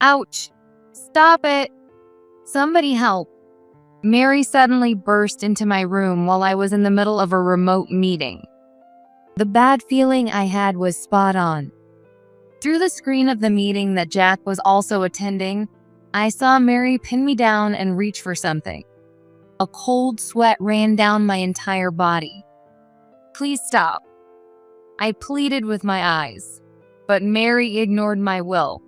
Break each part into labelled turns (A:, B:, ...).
A: Ouch! Stop it! Somebody help! Mary suddenly burst into my room while I was in the middle of a remote meeting. The bad feeling I had was spot on. Through the screen of the meeting that Jack was also attending, I saw Mary pin me down and reach for something. A cold sweat ran down my entire body. Please stop. I pleaded with my eyes, but Mary ignored my will.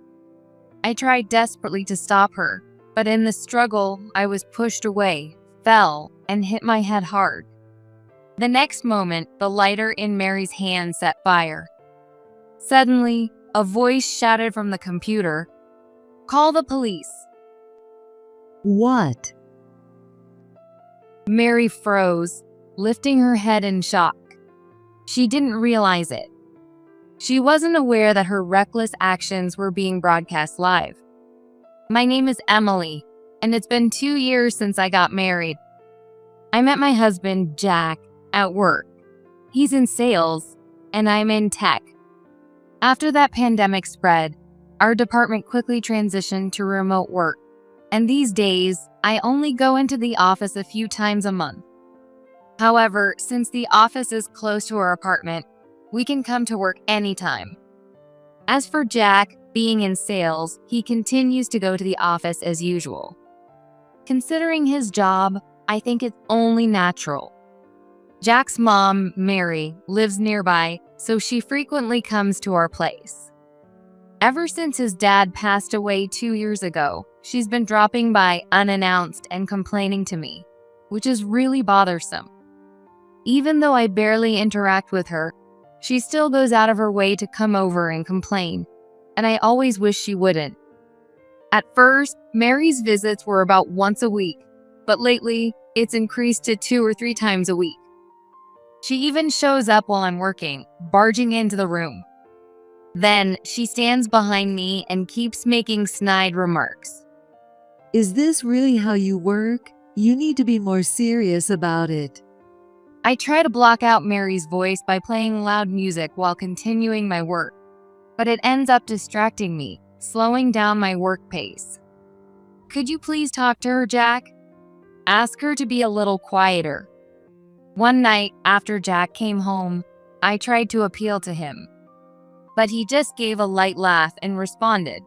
A: I tried desperately to stop her, but in the struggle, I was pushed away, fell, and hit my head hard. The next moment, the lighter in Mary's hand set fire. Suddenly, a voice shouted from the computer, "Call the police."
B: What?
A: Mary froze, lifting her head in shock. She didn't realize it. She wasn't aware that her reckless actions were being broadcast live. My name is Emily, and it's been 2 years since I got married. I met my husband, Jack, at work. He's in sales, and I'm in tech. After that pandemic spread, our department quickly transitioned to remote work, and these days, I only go into the office a few times a month. However, since the office is close to our apartment, we can come to work anytime. As for Jack, being in sales, he continues to go to the office as usual. Considering his job, I think it's only natural. Jack's mom, Mary, lives nearby, so she frequently comes to our place. Ever since his dad passed away 2 years ago, she's been dropping by unannounced and complaining to me, which is really bothersome. Even though I barely interact with her, she still goes out of her way to come over and complain, and I always wish she wouldn't. At first, Mary's visits were about once a week, but lately, it's increased to 2 or 3 times a week. She even shows up while I'm working, barging into the room. Then, she stands behind me and keeps making snide remarks.
B: Is this really how you work? You need to be more serious about it.
A: I try to block out Mary's voice by playing loud music while continuing my work, but it ends up distracting me, slowing down my work pace. Could you please talk to her, Jack? Ask her to be a little quieter. One night, after Jack came home, I tried to appeal to him, but he just gave a light laugh and responded,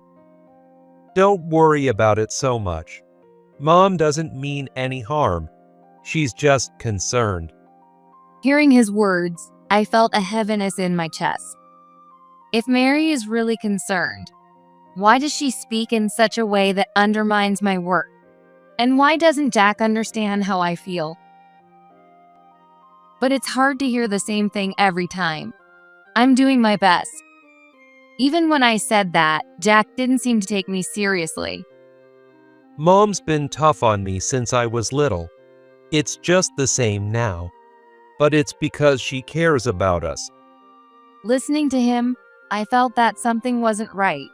C: "Don't worry about it so much. Mom doesn't mean any harm. She's just concerned."
A: Hearing his words, I felt a heaviness in my chest. If Mary is really concerned, why does she speak in such a way that undermines my work? And why doesn't Jack understand how I feel? But it's hard to hear the same thing every time. I'm doing my best. Even when I said that, Jack didn't seem to take me seriously.
C: Mom's been tough on me since I was little. It's just the same now. But it's because she cares about us.
A: Listening to him, I felt that something wasn't right.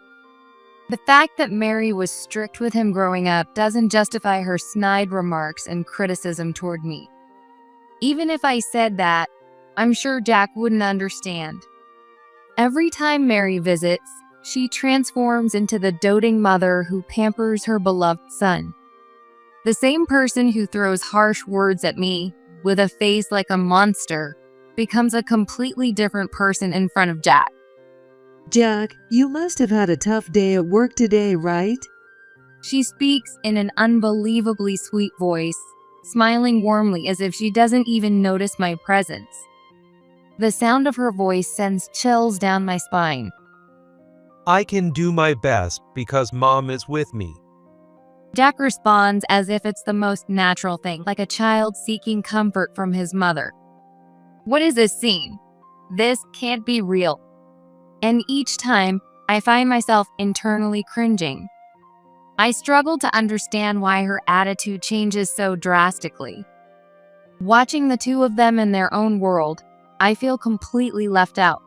A: The fact that Mary was strict with him growing up doesn't justify her snide remarks and criticism toward me. Even if I said that, I'm sure Jack wouldn't understand. Every time Mary visits, she transforms into the doting mother who pampers her beloved son. The same person who throws harsh words at me, with a face like a monster, becomes a completely different person in front of Jack.
B: Jack, you must have had a tough day at work today, right?
A: She speaks in an unbelievably sweet voice, smiling warmly as if she doesn't even notice my presence. The sound of her voice sends chills down my spine.
C: I can do my best because Mom is with me.
A: Jack responds as if it's the most natural thing, like a child seeking comfort from his mother. What is this scene? This can't be real. And each time, I find myself internally cringing. I struggle to understand why her attitude changes so drastically. Watching the two of them in their own world, I feel completely left out.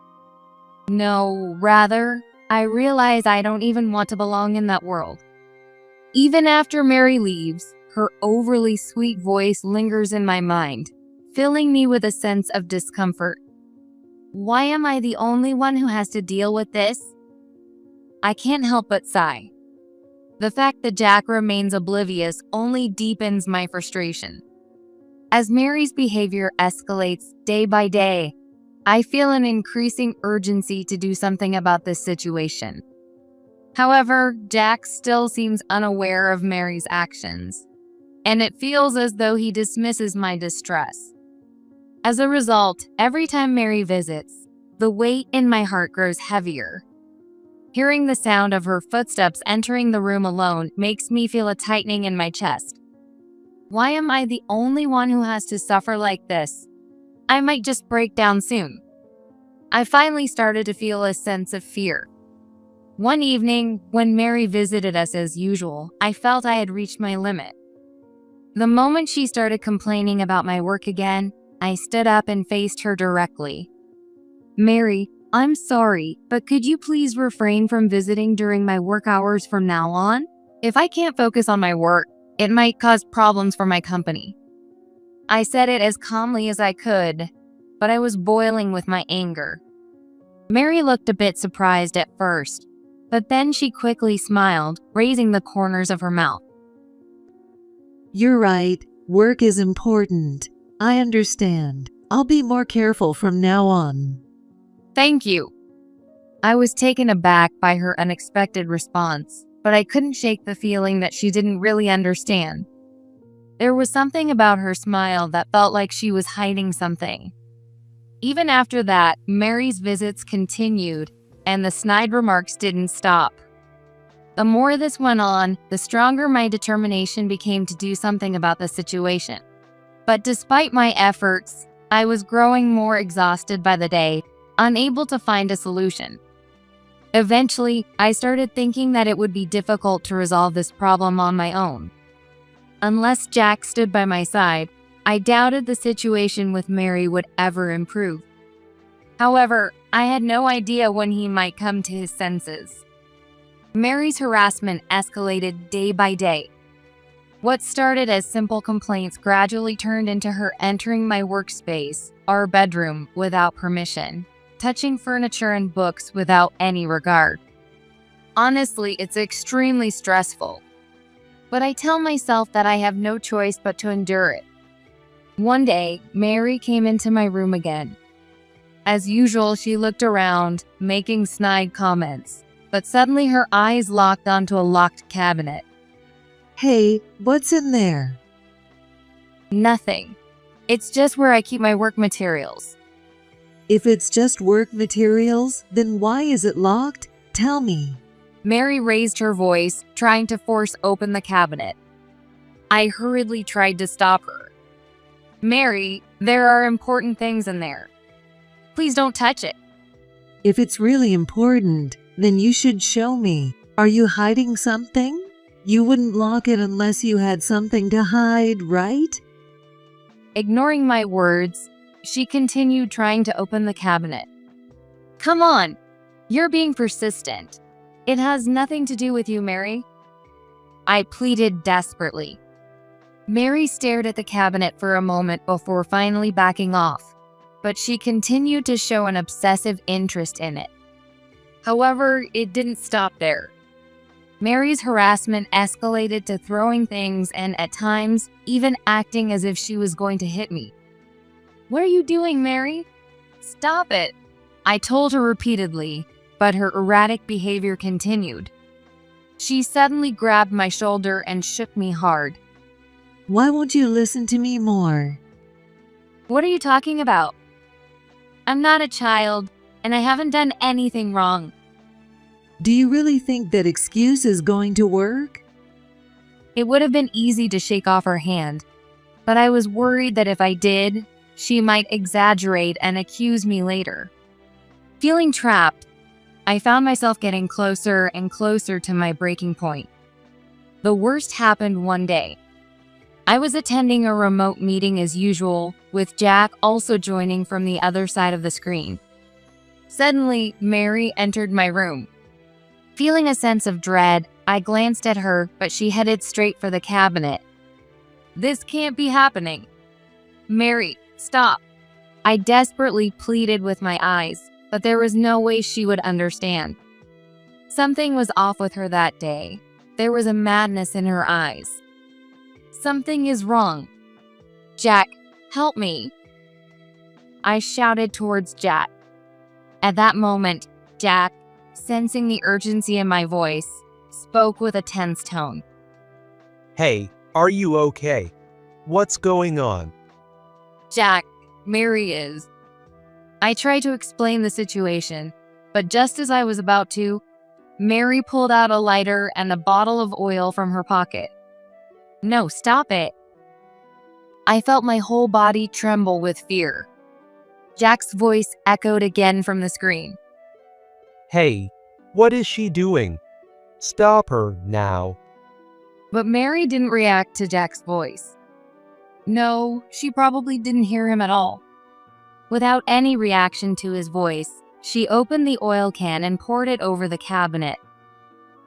A: No, rather, I realize I don't even want to belong in that world. Even after Mary leaves, her overly sweet voice lingers in my mind, filling me with a sense of discomfort. Why am I the only one who has to deal with this? I can't help but sigh. The fact that Jack remains oblivious only deepens my frustration. As Mary's behavior escalates day by day, I feel an increasing urgency to do something about this situation. However, Jack still seems unaware of Mary's actions, and it feels as though he dismisses my distress. As a result, every time Mary visits, the weight in my heart grows heavier. Hearing the sound of her footsteps entering the room alone makes me feel a tightening in my chest. Why am I the only one who has to suffer like this? I might just break down soon. I finally started to feel a sense of fear. One evening, when Mary visited us as usual, I felt I had reached my limit. The moment she started complaining about my work again, I stood up and faced her directly. "Mary, I'm sorry, but could you please refrain from visiting during my work hours from now on? If I can't focus on my work, it might cause problems for my company." I said it as calmly as I could, but I was boiling with my anger. Mary looked a bit surprised at first, but then she quickly smiled, raising the corners of her mouth.
B: You're right. Work is important. I understand. I'll be more careful from now on.
A: "Thank you." I was taken aback by her unexpected response, but I couldn't shake the feeling that she didn't really understand. There was something about her smile that felt like she was hiding something. Even after that, Mary's visits continued, and the snide remarks didn't stop. The more this went on, the stronger my determination became to do something about the situation. But despite my efforts, I was growing more exhausted by the day, unable to find a solution. Eventually, I started thinking that it would be difficult to resolve this problem on my own. Unless Jack stood by my side, I doubted the situation with Mary would ever improve. However, I had no idea when he might come to his senses. Mary's harassment escalated day by day. What started as simple complaints gradually turned into her entering my workspace, our bedroom, without permission, touching furniture and books without any regard. Honestly, it's extremely stressful. But I tell myself that I have no choice but to endure it. One day, Mary came into my room again. As usual, she looked around, making snide comments, but suddenly her eyes locked onto a locked cabinet.
B: Hey, what's in there?
A: "Nothing. It's just where I keep my work materials."
B: If it's just work materials, then why is it locked? Tell me.
A: Mary raised her voice, trying to force open the cabinet. I hurriedly tried to stop her. "Mary, there are important things in there. Please don't touch it."
B: If it's really important, then you should show me. Are you hiding something? You wouldn't lock it unless you had something to hide, right?
A: Ignoring my words, she continued trying to open the cabinet. "Come on, you're being persistent. It has nothing to do with you, Mary." I pleaded desperately. Mary stared at the cabinet for a moment before finally backing off, but she continued to show an obsessive interest in it. However, it didn't stop there. Mary's harassment escalated to throwing things and, at times, even acting as if she was going to hit me. "What are you doing, Mary? Stop it!" I told her repeatedly, but her erratic behavior continued. She suddenly grabbed my shoulder and shook me hard.
B: Why won't you listen to me more?
A: "What are you talking about? I'm not a child, and I haven't done anything wrong."
B: Do you really think that excuse is going to work?
A: It would have been easy to shake off her hand, but I was worried that if I did, she might exaggerate and accuse me later. Feeling trapped, I found myself getting closer and closer to my breaking point. The worst happened one day. I was attending a remote meeting as usual, with Jack also joining from the other side of the screen. Suddenly, Mary entered my room. Feeling a sense of dread, I glanced at her, but she headed straight for the cabinet. "This can't be happening. Mary, stop." I desperately pleaded with my eyes, but there was no way she would understand. Something was off with her that day. There was a madness in her eyes. Something is wrong. Jack, help me. I shouted towards Jack. At that moment, Jack, sensing the urgency in my voice, spoke with a tense tone.
C: Hey, are you okay? What's going on?
A: Jack, Mary is. I tried to explain the situation, but just as I was about to, Mary pulled out a lighter and a bottle of oil from her pocket. No, stop it. I felt my whole body tremble with fear. Jack's voice echoed again from the screen.
C: Hey, what is she doing? Stop her now.
A: But Mary didn't react to Jack's voice. No, she probably didn't hear him at all. Without any reaction to his voice, she opened the oil can and poured it over the cabinet.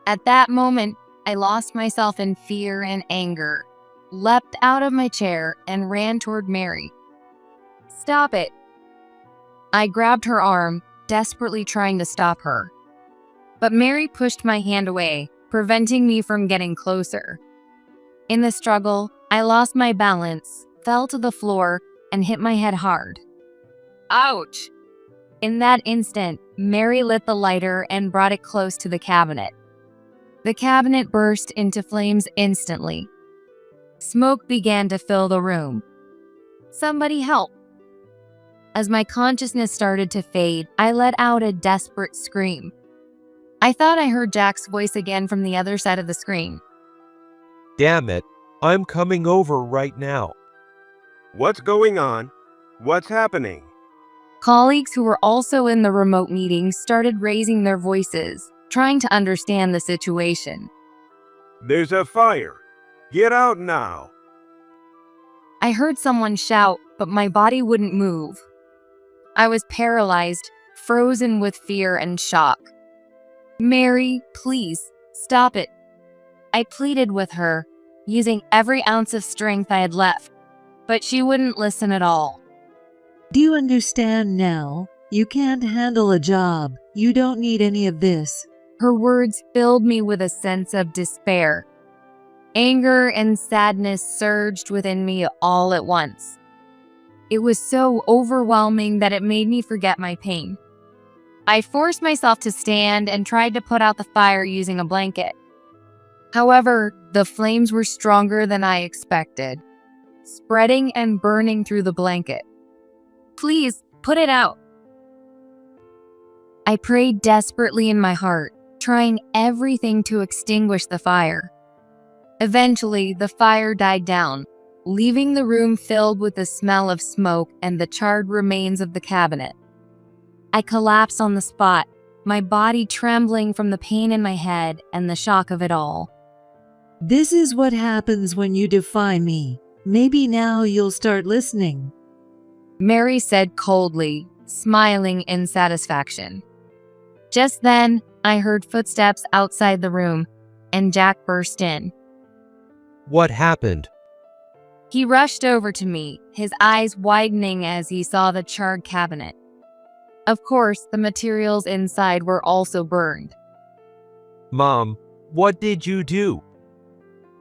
A: At that moment, I lost myself in fear and anger, leapt out of my chair, and ran toward Mary. Stop it. I grabbed her arm, desperately trying to stop her. But Mary pushed my hand away, preventing me from getting closer. In the struggle, I lost my balance, fell to the floor, and hit my head hard. Ouch! In that instant, Mary lit the lighter and brought it close to the cabinet. The cabinet burst into flames instantly. Smoke began to fill the room. Somebody help! As my consciousness started to fade, I let out a desperate scream. I thought I heard Jack's voice again from the other side of the screen.
C: Damn it, I'm coming over right now.
D: What's going on? What's happening?
A: Colleagues who were also in the remote meeting started raising their voices, trying to understand the situation.
D: There's a fire. Get out now.
A: I heard someone shout, but my body wouldn't move. I was paralyzed, frozen with fear and shock. Mary, please, stop it. I pleaded with her, using every ounce of strength I had left, but she wouldn't listen at all.
B: Do you understand now? You can't handle a job. You don't need any of this.
A: Her words filled me with a sense of despair. Anger and sadness surged within me all at once. It was so overwhelming that it made me forget my pain. I forced myself to stand and tried to put out the fire using a blanket. However, the flames were stronger than I expected, spreading and burning through the blanket. Please, put it out. I prayed desperately in my heart, trying everything to extinguish the fire. Eventually, the fire died down, leaving the room filled with the smell of smoke and the charred remains of the cabinet. I collapsed on the spot, my body trembling from the pain in my head and the shock of it all.
B: This is what happens when you defy me. Maybe now you'll start listening.
A: Mary said coldly, smiling in satisfaction. Just then, I heard footsteps outside the room, and Jack burst in.
C: What happened?
A: He rushed over to me, his eyes widening as he saw the charred cabinet. Of course, the materials inside were also burned.
C: Mom, what did you do?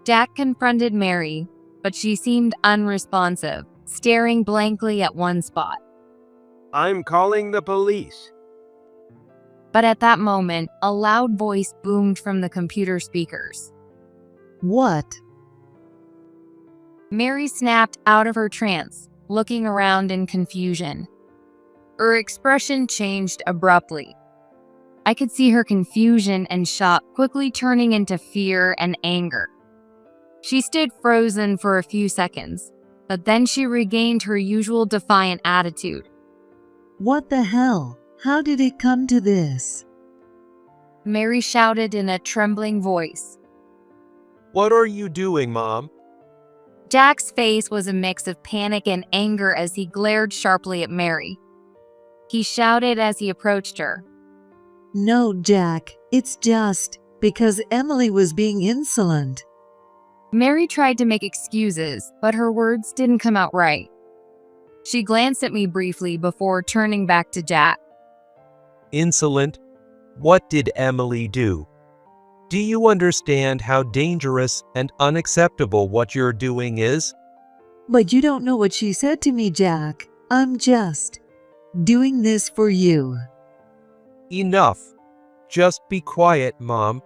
A: Jack confronted Mary, but she seemed unresponsive, staring blankly at one spot.
D: I'm calling the police.
A: But at that moment, a loud voice boomed from the computer speakers.
B: What?
A: Mary snapped out of her trance, looking around in confusion. Her expression changed abruptly. I could see her confusion and shock quickly turning into fear and anger. She stood frozen for a few seconds, but then she regained her usual defiant attitude.
B: What the hell? How did it come to this?
A: Mary shouted in a trembling voice.
C: What are you doing, Mom?
A: Jack's face was a mix of panic and anger as he glared sharply at Mary. He shouted as he approached her.
B: No, Jack, it's just because Emily was being insolent.
A: Mary tried to make excuses, but her words didn't come out right. She glanced at me briefly before turning back to Jack.
C: Insolent? What did Emily do? Do you understand how dangerous and unacceptable what you're doing is?
B: But you don't know what she said to me, Jack. I'm just doing this for you.
C: Enough. Just be quiet, Mom.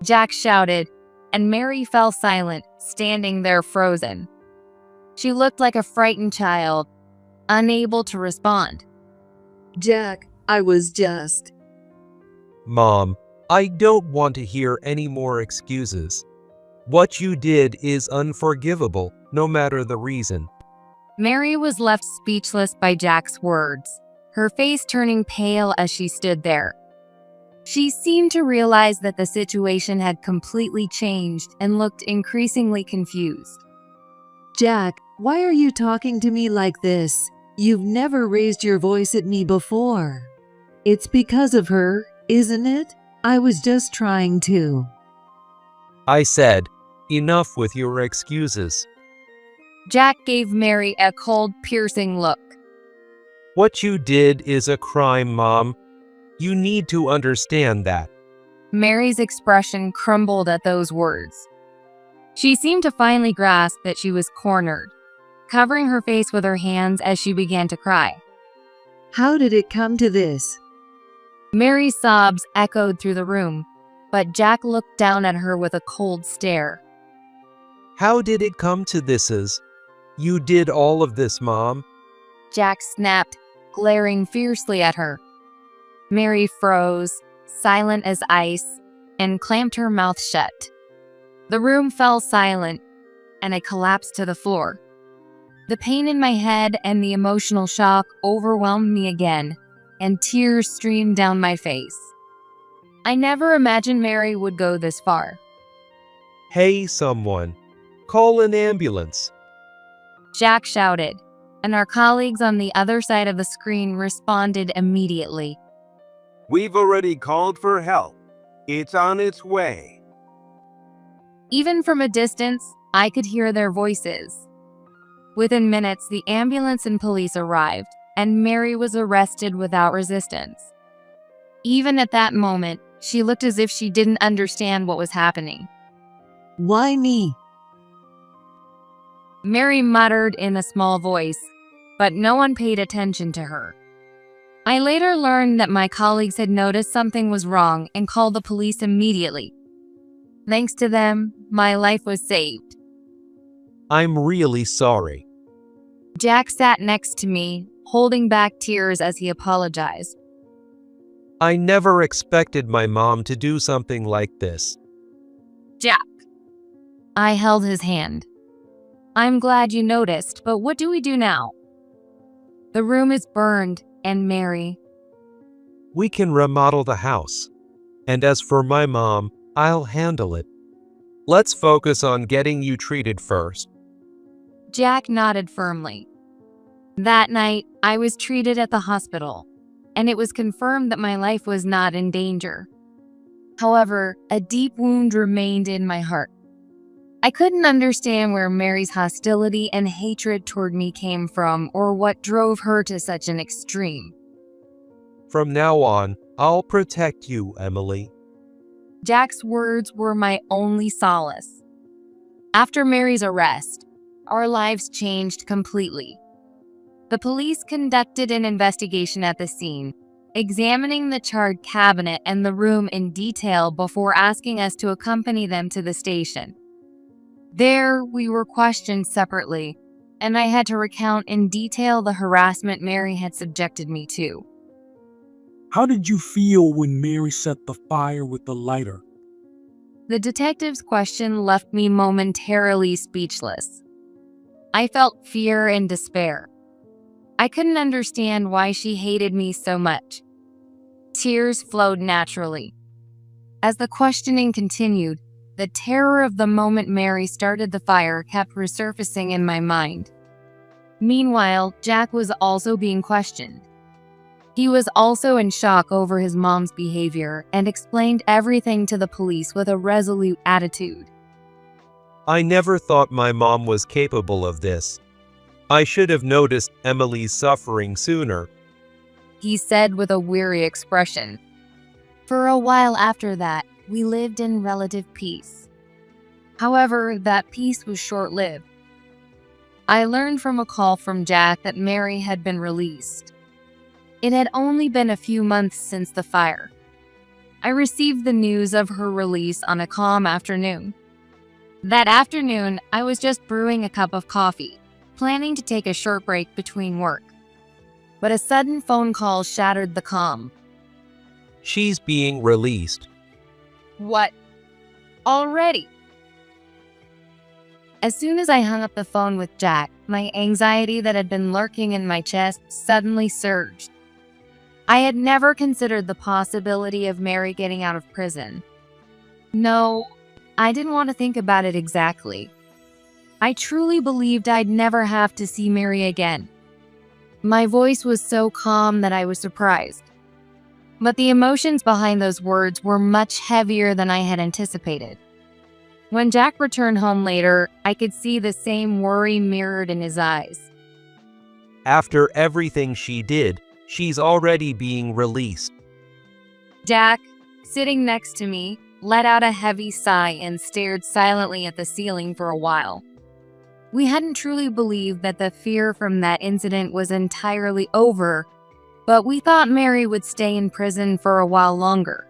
A: Jack shouted, and Mary fell silent, standing there frozen. She looked like a frightened child, unable to respond.
B: Jack, I was just...
C: Mom, I don't want to hear any more excuses. What you did is unforgivable, no matter the reason.
A: Mary was left speechless by Jack's words, her face turning pale as she stood there. She seemed to realize that the situation had completely changed and looked increasingly confused.
B: Jack, why are you talking to me like this? You've never raised your voice at me before. It's because of her, isn't it? I was just trying to.
C: I said, enough with your excuses.
A: Jack gave Mary a cold, piercing look.
C: What you did is a crime, Mom. You need to understand that.
A: Mary's expression crumbled at those words. She seemed to finally grasp that she was cornered, covering her face with her hands as she began to cry.
B: How did it come to this?
A: Mary's sobs echoed through the room, but Jack looked down at her with a cold stare.
C: How did it come to this? You did all of this, Mom.
A: Jack snapped, glaring fiercely at her. Mary froze, silent as ice, and clamped her mouth shut. The room fell silent, and I collapsed to the floor. The pain in my head and the emotional shock overwhelmed me again, and tears streamed down my face. I never imagined Mary would go this far.
C: Hey, someone. Call an ambulance.
A: Jack shouted, and our colleagues on the other side of the screen responded immediately.
D: We've already called for help. It's on its way.
A: Even from a distance, I could hear their voices. Within minutes, the ambulance and police arrived, and Mary was arrested without resistance. Even at that moment, she looked as if she didn't understand what was happening.
B: Why me?
A: Mary muttered in a small voice, but no one paid attention to her. I later learned that my colleagues had noticed something was wrong and called the police immediately. Thanks to them, my life was saved.
C: I'm really sorry.
A: Jack sat next to me, holding back tears as he apologized.
C: I never expected my mom to do something like this.
A: Jack. I held his hand. I'm glad you noticed, but what do we do now? The room is burned, and Mary.
C: We can remodel the house. And as for my mom, I'll handle it. Let's focus on getting you treated first.
A: Jack nodded firmly. That night, I was treated at the hospital, and it was confirmed that my life was not in danger. However, a deep wound remained in my heart. I couldn't understand where Mary's hostility and hatred toward me came from or what drove her to such an extreme.
C: From now on, I'll protect you, Emily.
A: Jack's words were my only solace. After Mary's arrest, our lives changed completely. The police conducted an investigation at the scene, examining the charred cabinet and the room in detail before asking us to accompany them to the station. There, we were questioned separately, and I had to recount in detail the harassment Mary had subjected me to.
E: How did you feel when Mary set the fire with the lighter?
A: The detective's question left me momentarily speechless. I felt fear and despair. I couldn't understand why she hated me so much. Tears flowed naturally. As the questioning continued, the terror of the moment Mary started the fire kept resurfacing in my mind. Meanwhile, Jack was also being questioned. He was also in shock over his mom's behavior and explained everything to the police with a resolute attitude.
C: I never thought my mom was capable of this. I should have noticed Emily's suffering sooner,
A: He said with a weary expression. For a while after that, we lived in relative peace. However, that peace was short-lived. I learned from a call from Jack that Mary had been released. It had only been a few months since the fire. I received the news of her release on a calm afternoon. That afternoon, I was just brewing a cup of coffee, planning to take a short break between work. But a sudden phone call shattered the calm.
C: She's being released.
A: What? Already? As soon as I hung up the phone with Jack, my anxiety that had been lurking in my chest suddenly surged. I had never considered the possibility of Mary getting out of prison. No, I didn't want to think about it exactly. I truly believed I'd never have to see Mary again. My voice was so calm that I was surprised. But the emotions behind those words were much heavier than I had anticipated. When Jack returned home later, I could see the same worry mirrored in his eyes.
C: After everything she did, she's already being released.
A: Jack, sitting next to me, let out a heavy sigh and stared silently at the ceiling for a while. We hadn't truly believed that the fear from that incident was entirely over, but we thought Mary would stay in prison for a while longer.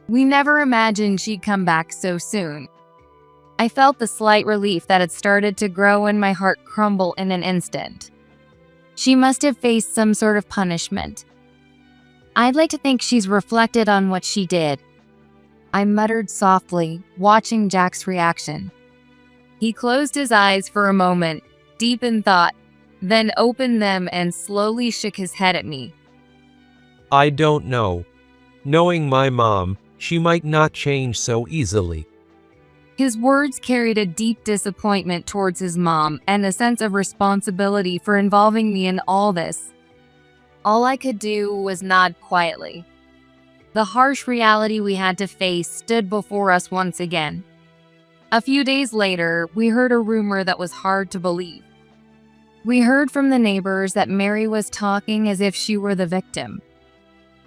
A: We never imagined she'd come back so soon. I felt the slight relief that had started to grow and my heart crumble in an instant. She must have faced some sort of punishment. I'd like to think she's reflected on what she did. I muttered softly, watching Jack's reaction. He closed his eyes for a moment, deep in thought, then opened them and slowly shook his head at me.
C: I don't know. Knowing my mom, she might not change so easily.
A: His words carried a deep disappointment towards his mom and a sense of responsibility for involving me in all this. All I could do was nod quietly. The harsh reality we had to face stood before us once again. A few days later, we heard a rumor that was hard to believe. We heard from the neighbors that Mary was talking as if she were the victim.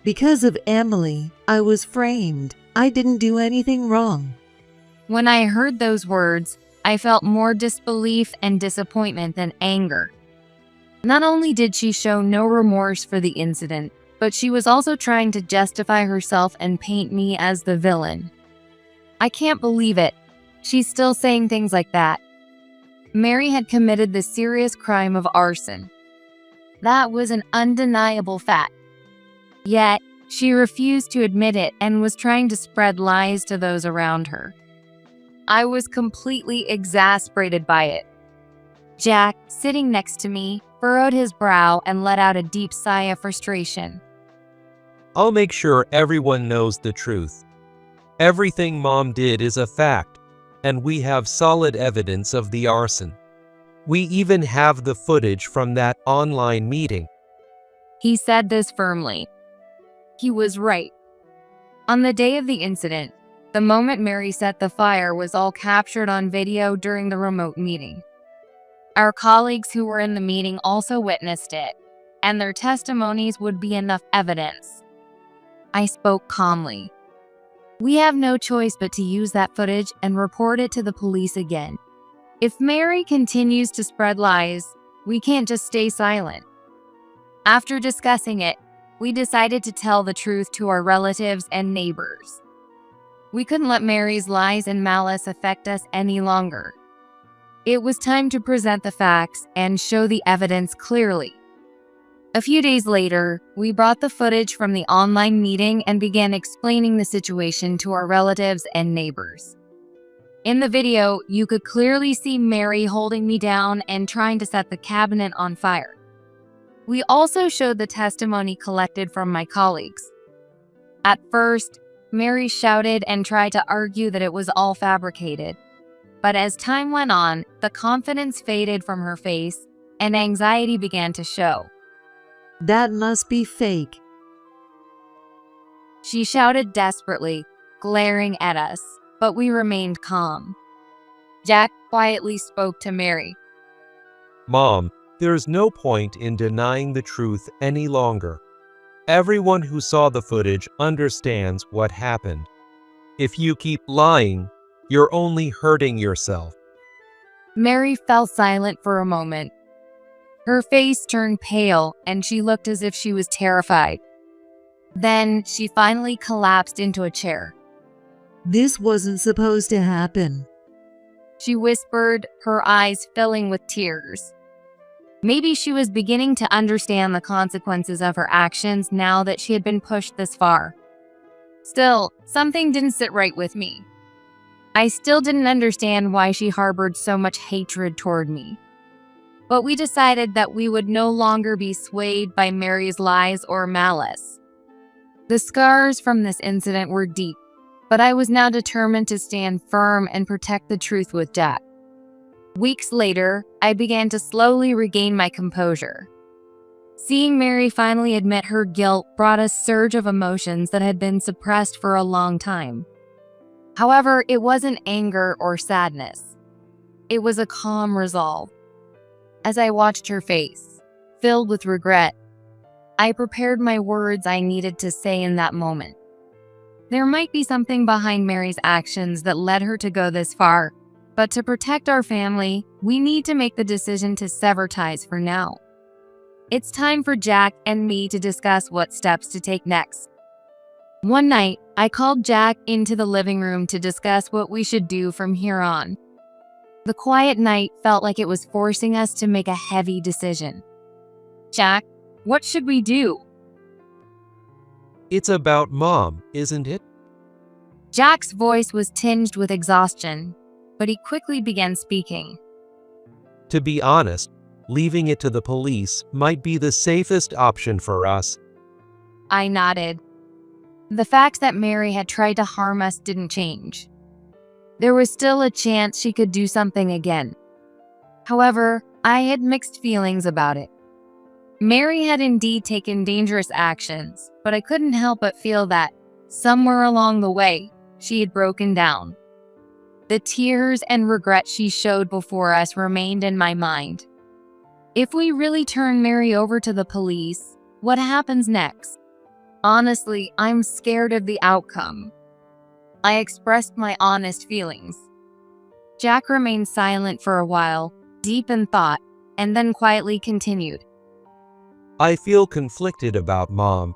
B: Because of Emily, I was framed. I didn't do anything wrong.
A: When I heard those words, I felt more disbelief and disappointment than anger. Not only did she show no remorse for the incident, but she was also trying to justify herself and paint me as the villain. I can't believe it. She's still saying things like that. Mary had committed the serious crime of arson. That was an undeniable fact. Yet, she refused to admit it and was trying to spread lies to those around her. I was completely exasperated by it. Jack, sitting next to me, furrowed his brow and let out a deep sigh of frustration.
C: I'll make sure everyone knows the truth. Everything Mom did is a fact, and we have solid evidence of the arson. We even have the footage from that online meeting.
A: He said this firmly. He was right. On the day of the incident, the moment Mary set the fire was all captured on video during the remote meeting. Our colleagues who were in the meeting also witnessed it, and their testimonies would be enough evidence. I spoke calmly. We have no choice but to use that footage and report it to the police again. If Mary continues to spread lies, we can't just stay silent. After discussing it, we decided to tell the truth to our relatives and neighbors. We couldn't let Mary's lies and malice affect us any longer. It was time to present the facts and show the evidence clearly. A few days later, we brought the footage from the online meeting and began explaining the situation to our relatives and neighbors. In the video, you could clearly see Mary holding me down and trying to set the cabinet on fire. We also showed the testimony collected from my colleagues. At first, Mary shouted and tried to argue that it was all fabricated. But as time went on, the confidence faded from her face and anxiety began to show.
B: That must be fake.
A: She shouted desperately, glaring at us, but we remained calm. Jack quietly spoke to Mary.
C: Mom, there's no point in denying the truth any longer. Everyone who saw the footage understands what happened. If you keep lying, you're only hurting yourself.
A: Mary fell silent for a moment. Her face turned pale and she looked as if she was terrified. Then she finally collapsed into a chair.
B: This wasn't supposed to happen.
A: She whispered, her eyes filling with tears. Maybe she was beginning to understand the consequences of her actions now that she had been pushed this far. Still, something didn't sit right with me. I still didn't understand why she harbored so much hatred toward me. But we decided that we would no longer be swayed by Mary's lies or malice. The scars from this incident were deep, but I was now determined to stand firm and protect the truth with Jack. Weeks later, I began to slowly regain my composure. Seeing Mary finally admit her guilt brought a surge of emotions that had been suppressed for a long time. However, it wasn't anger or sadness. It was a calm resolve. As I watched her face, filled with regret, I prepared my words I needed to say in that moment. There might be something behind Mary's actions that led her to go this far, but to protect our family, we need to make the decision to sever ties for now. It's time for Jack and me to discuss what steps to take next. One night, I called Jack into the living room to discuss what we should do from here on. The quiet night felt like it was forcing us to make a heavy decision. Jack, what should we do?
C: It's about Mom, isn't it?
A: Jack's voice was tinged with exhaustion, but he quickly began speaking.
C: To be honest, leaving it to the police might be the safest option for us.
A: I nodded. The fact that Mary had tried to harm us didn't change. There was still a chance she could do something again. However, I had mixed feelings about it. Mary had indeed taken dangerous actions, but I couldn't help but feel that, somewhere along the way, she had broken down. The tears and regret she showed before us remained in my mind. If we really turn Mary over to the police, what happens next? Honestly, I'm scared of the outcome. I expressed my honest feelings. Jack remained silent for a while, deep in thought, and then quietly continued.
C: I feel conflicted about Mom.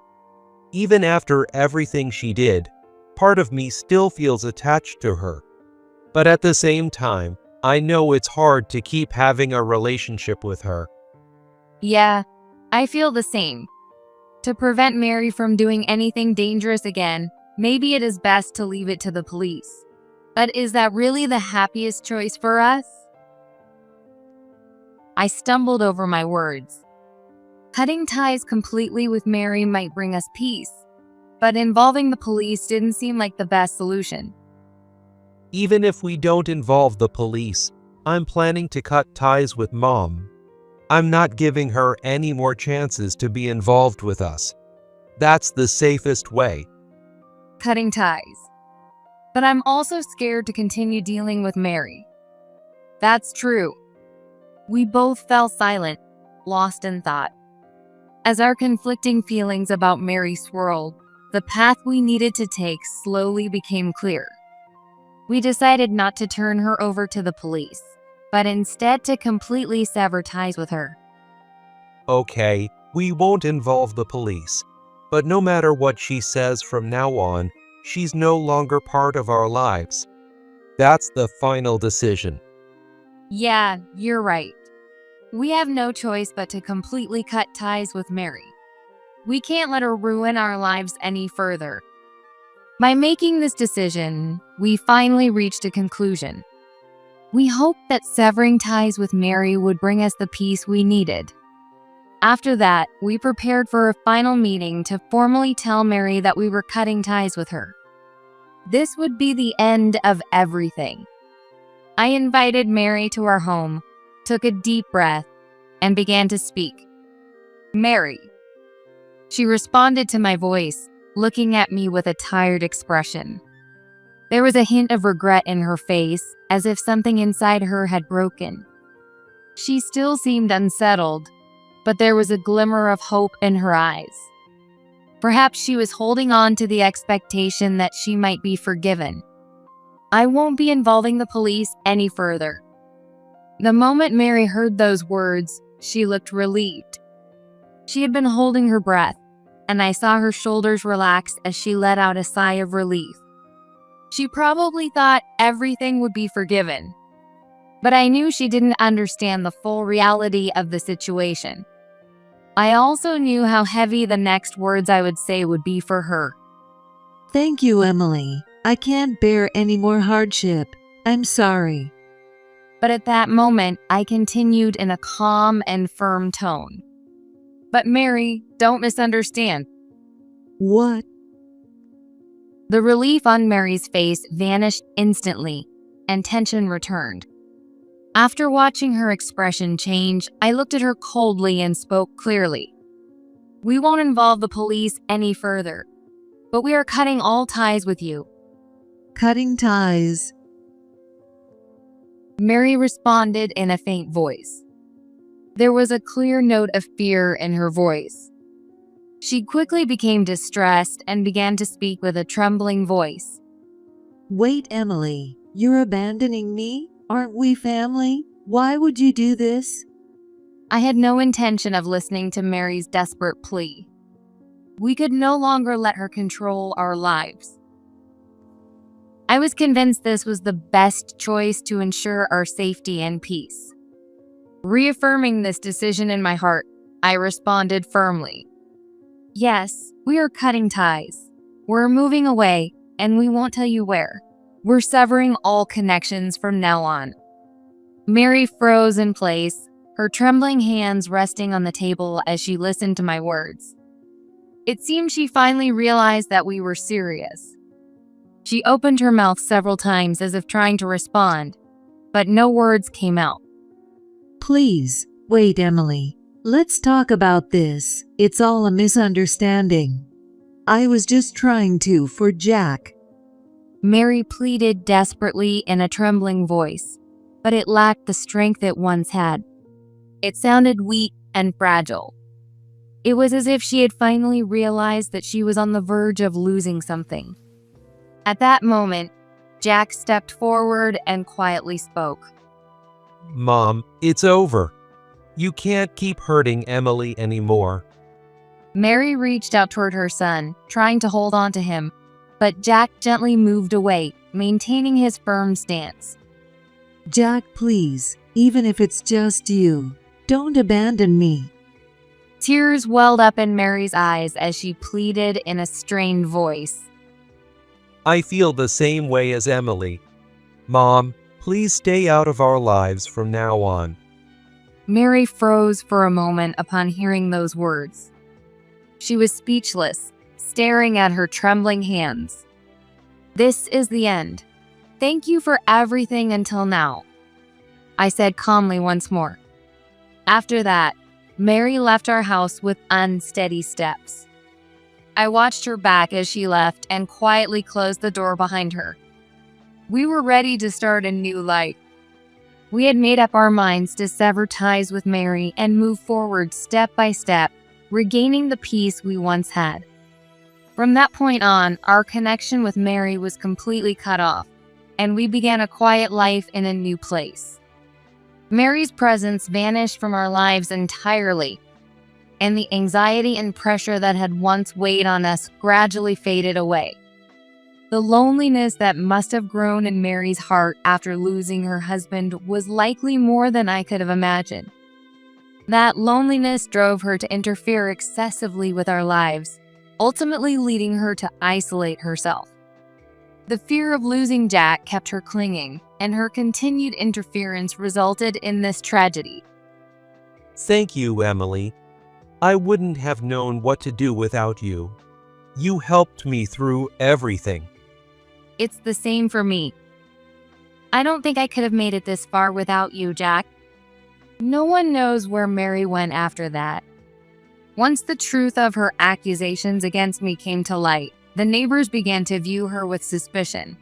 C: Even after everything she did, part of me still feels attached to her. But at the same time, I know it's hard to keep having a relationship with her.
A: Yeah, I feel the same. To prevent Mary from doing anything dangerous again, maybe it is best to leave it to the police. But is that really the happiest choice for us? I stumbled over my words. Cutting ties completely with Mary might bring us peace, but involving the police didn't seem like the best solution.
C: Even if we don't involve the police, I'm planning to cut ties with Mom. I'm not giving her any more chances to be involved with us. That's the safest way.
A: Cutting ties. But I'm also scared to continue dealing with Mary. That's true. We both fell silent, lost in thought. As our conflicting feelings about Mary swirled, the path we needed to take slowly became clear. We decided not to turn her over to the police, but instead to completely sever ties with her.
C: Okay, we won't involve the police. But no matter what she says from now on, she's no longer part of our lives. That's the final decision.
A: Yeah, you're right. We have no choice but to completely cut ties with Mary. We can't let her ruin our lives any further. By making this decision, we finally reached a conclusion. We hoped that severing ties with Mary would bring us the peace we needed. After that, we prepared for a final meeting to formally tell Mary that we were cutting ties with her. This would be the end of everything. I invited Mary to our home, took a deep breath, and began to speak. Mary. She responded to my voice, looking at me with a tired expression. There was a hint of regret in her face, as if something inside her had broken. She still seemed unsettled, but there was a glimmer of hope in her eyes. Perhaps she was holding on to the expectation that she might be forgiven. I won't be involving the police any further. The moment Mary heard those words, she looked relieved. She had been holding her breath, and I saw her shoulders relax as she let out a sigh of relief. She probably thought everything would be forgiven, but I knew she didn't understand the full reality of the situation. I also knew how heavy the next words I would say would be for her.
B: Thank you, Emily. I can't bear any more hardship. I'm sorry.
A: But at that moment, I continued in a calm and firm tone. But Mary, don't misunderstand.
B: What?
A: The relief on Mary's face vanished instantly, and tension returned. After watching her expression change, I looked at her coldly and spoke clearly. We won't involve the police any further, but we are cutting all ties with you.
B: Cutting ties.
A: Mary responded in a faint voice. There was a clear note of fear in her voice. She quickly became distressed and began to speak with a trembling voice.
B: Wait, Emily. You're abandoning me? Aren't we family? Why would you do this?
A: I had no intention of listening to Mary's desperate plea. We could no longer let her control our lives. I was convinced this was the best choice to ensure our safety and peace. Reaffirming this decision in my heart, I responded firmly. Yes, we are cutting ties. We're moving away, and we won't tell you where. We're severing all connections from now on. Mary froze in place, her trembling hands resting on the table as she listened to my words. It seemed she finally realized that we were serious. She opened her mouth several times as if trying to respond, but no words came out.
B: Please, wait, Emily. Let's talk about this. It's all a misunderstanding. I was just trying to for Jack.
A: Mary pleaded desperately in a trembling voice, but it lacked the strength it once had. It sounded weak and fragile. It was as if she had finally realized that she was on the verge of losing something. At that moment, Jack stepped forward and quietly spoke.
C: Mom, it's over. You can't keep hurting Emily anymore.
A: Mary reached out toward her son, trying to hold on to him, but Jack gently moved away, maintaining his firm stance.
B: Jack, please, even if it's just you, don't abandon me.
A: Tears welled up in Mary's eyes as she pleaded in a strained voice.
C: I feel the same way as Emily. Mom, please stay out of our lives from now on.
A: Mary froze for a moment upon hearing those words. She was speechless, staring at her trembling hands. This is the end. Thank you for everything until now, I said calmly once more. After that, Mary left our house with unsteady steps. I watched her back as she left and quietly closed the door behind her. We were ready to start a new life. We had made up our minds to sever ties with Mary and move forward step by step, regaining the peace we once had. From that point on, our connection with Mary was completely cut off, and we began a quiet life in a new place. Mary's presence vanished from our lives entirely, and the anxiety and pressure that had once weighed on us gradually faded away. The loneliness that must have grown in Mary's heart after losing her husband was likely more than I could have imagined. That loneliness drove her to interfere excessively with our lives, ultimately leading her to isolate herself. The fear of losing Jack kept her clinging, and her continued interference resulted in this tragedy.
C: Thank you, Emily. I wouldn't have known what to do without you. You helped me through everything.
A: It's the same for me. I don't think I could have made it this far without you, Jack. No one knows where Mary went after that. Once the truth of her accusations against me came to light, the neighbors began to view her with suspicion.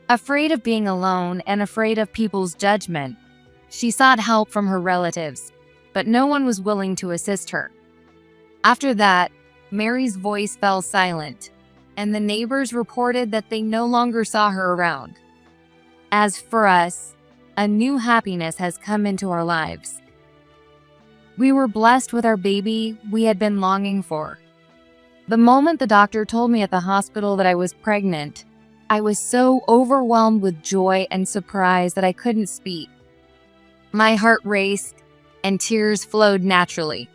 A: Afraid of being alone and afraid of people's judgment, she sought help from her relatives, but no one was willing to assist her. After that, Mary's voice fell silent, and the neighbors reported that they no longer saw her around. As for us, a new happiness has come into our lives. We were blessed with our baby we had been longing for. The moment the doctor told me at the hospital that I was pregnant, I was so overwhelmed with joy and surprise that I couldn't speak. My heart raced, and tears flowed naturally.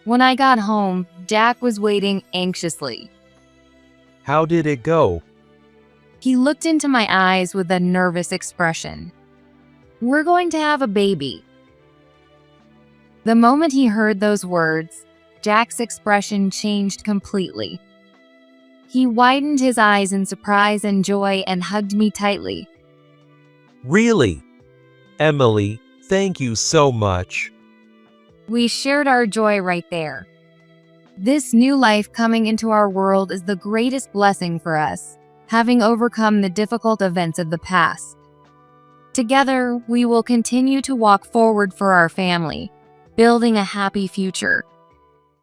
A: When I got home, Jack was waiting anxiously.
C: How did it go?
A: He looked into my eyes with a nervous expression. "We're going to have a baby." The moment he heard those words, Jack's expression changed completely. He widened his eyes in surprise and joy and hugged me tightly.
C: Really? Emily, thank you so much.
A: We shared our joy right there. This new life coming into our world is the greatest blessing for us, having overcome the difficult events of the past. Together, we will continue to walk forward for our family, building a happy future.